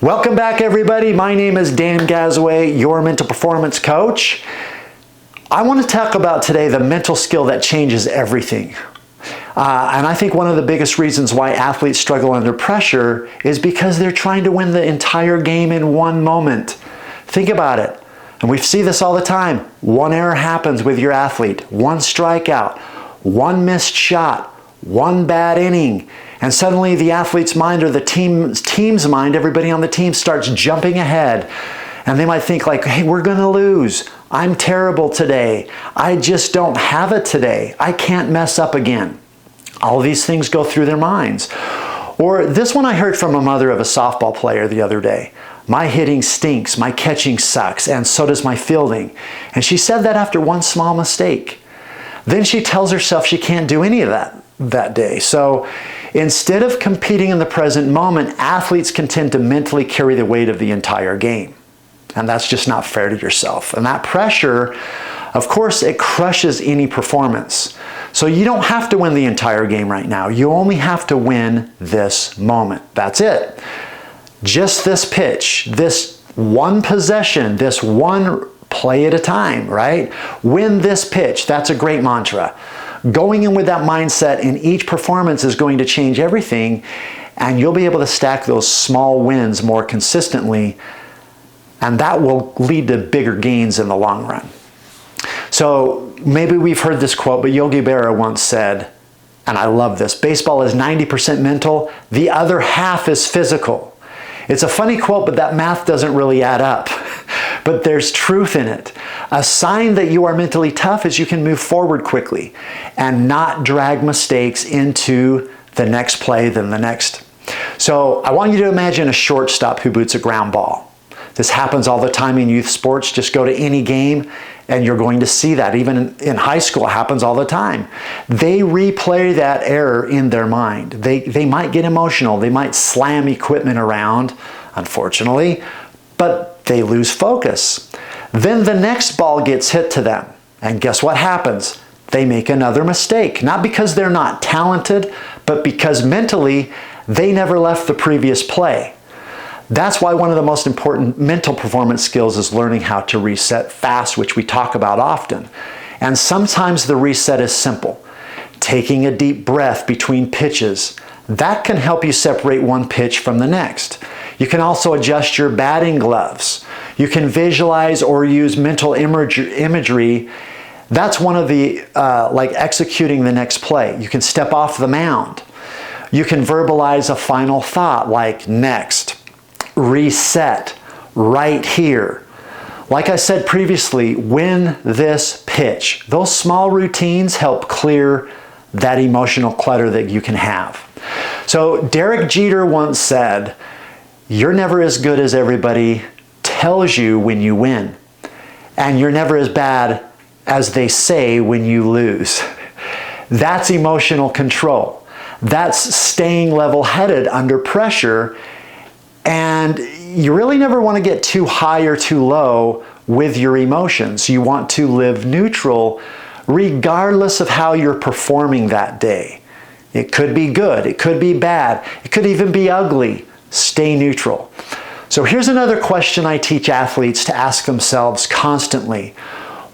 Welcome back, everybody. My name is Dan Gazaway, your mental performance coach. I want to talk about today the mental skill that changes everything. And I think one of the biggest reasons why athletes struggle under pressure is because they're trying to win the entire game in one moment. Think about it. And we see this all the time. One error happens with your athlete, one strikeout, one missed shot, one bad inning, and suddenly the athlete's mind or the team's mind, everybody on the team starts jumping ahead. And they might think like, hey, we're going to lose. I'm terrible today. I just don't have it today. I can't mess up again. All these things go through their minds. Or this one I heard from a mother of a softball player the other day. My hitting stinks, my catching sucks, and so does my fielding. And she said that after one small mistake. Then she tells herself she can't do any of that day. So instead of competing in the present moment, athletes can tend to mentally carry the weight of the entire game. And that's just not fair to yourself. And that pressure, of course, it crushes any performance. So you don't have to win the entire game right now. You only have to win this moment. That's it. Just this pitch, this one possession, this one play at a time, right? Win this pitch. That's a great mantra. Going in with that mindset in each performance is going to change everything, and you'll be able to stack those small wins more consistently, and that will lead to bigger gains in the long run. So maybe we've heard this quote, but Yogi Berra once said, and I love this, baseball is 90% mental, the other half is physical. It's a funny quote, but that math doesn't really add up. But there's truth in it. A sign that you are mentally tough is you can move forward quickly and not drag mistakes into the next play, then the next. So I want you to imagine a shortstop who boots a ground ball. This happens all the time in youth sports. Just go to any game and you're going to see that. Even in high school, it happens all the time. They replay that error in their mind. They might get emotional. They might slam equipment around, unfortunately, but they lose focus. Then the next ball gets hit to them. And guess what happens? They make another mistake. Not because they're not talented, but because mentally they never left the previous play. That's why one of the most important mental performance skills is learning how to reset fast, which we talk about often. And sometimes the reset is simple. Taking a deep breath between pitches. That can help you separate one pitch from the next. You can also adjust your batting gloves. You can visualize or use mental imagery. That's one of the, like executing the next play. You can step off the mound. You can verbalize a final thought like next, reset, right here. Like I said previously, win this pitch. Those small routines help clear that emotional clutter that you can have. So Derek Jeter once said, "You're never as good as everybody tells you when you win, and you're never as bad as they say when you lose." That's emotional control. That's staying level-headed under pressure, and you really never want to get too high or too low with your emotions. You want to live neutral regardless of how you're performing that day. It could be good, it could be bad, it could even be ugly. Stay neutral. So here's another question I teach athletes to ask themselves constantly.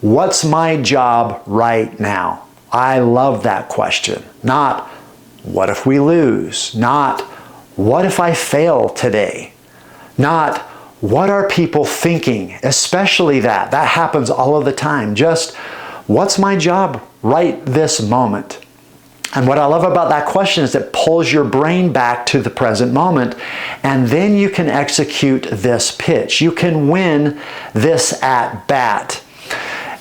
What's my job right now? I love that question. Not, what if we lose? Not, what if I fail today? Not, what are people thinking? Especially that. That happens all of the time. Just, what's my job right this moment? And what I love about that question is it pulls your brain back to the present moment, and then you can execute this pitch. You can win this at bat,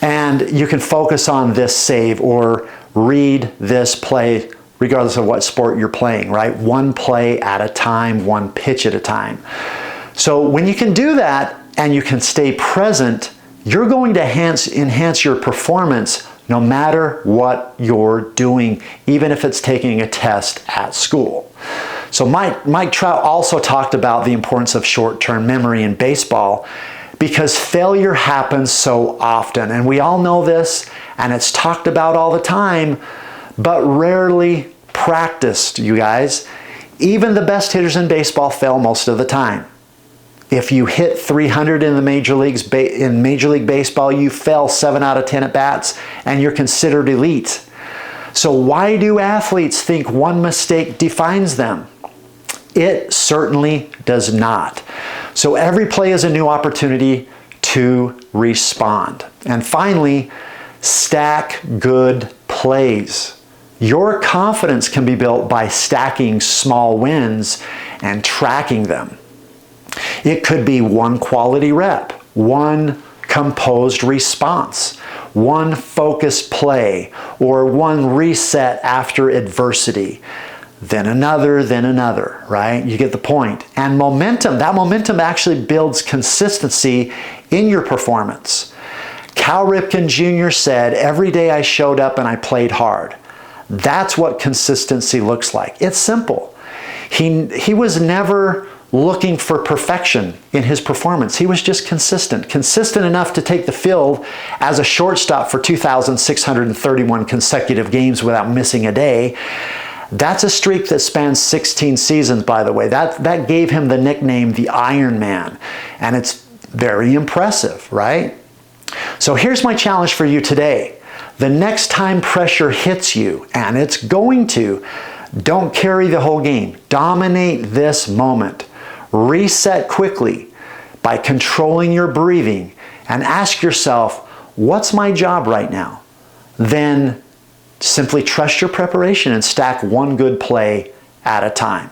and you can focus on this save or read this play, regardless of what sport you're playing, right? One play at a time, one pitch at a time. So when you can do that and you can stay present, you're going to enhance your performance no matter what you're doing, even if it's taking a test at school. So Mike Trout also talked about the importance of short-term memory in baseball because failure happens so often. And we all know this, and it's talked about all the time, but rarely practiced, you guys. Even the best hitters in baseball fail most of the time. If you hit 300 in the major leagues, in Major League Baseball, you fell 7 out of 10 at bats and you're considered elite. So why do athletes think one mistake defines them? It certainly does not. So every play is a new opportunity to respond. And finally, stack good plays. Your confidence can be built by stacking small wins and tracking them. It could be one quality rep, one composed response, one focused play, or one reset after adversity. Then another, right? You get the point. And momentum, that momentum actually builds consistency in your performance. Cal Ripken Jr. said, "Every day I showed up and I played hard." That's what consistency looks like. It's simple. He was never looking for perfection in his performance. He was just consistent enough to take the field as a shortstop for 2,631 consecutive games without missing a day. That's a streak that spans 16 seasons, by the way. That gave him the nickname the Iron Man, and it's very impressive, right? So here's my challenge for you today. The next time pressure hits you, and it's going to, don't carry the whole game. Dominate this moment. Reset quickly by controlling your breathing and ask yourself, what's my job right now? Then simply trust your preparation and stack one good play at a time.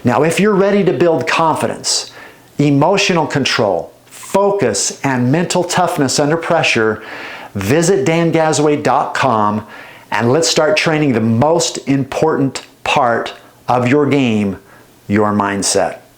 Now, if you're ready to build confidence, emotional control, focus, and mental toughness under pressure, visit dangazaway.com and let's start training the most important part of your game, your mindset.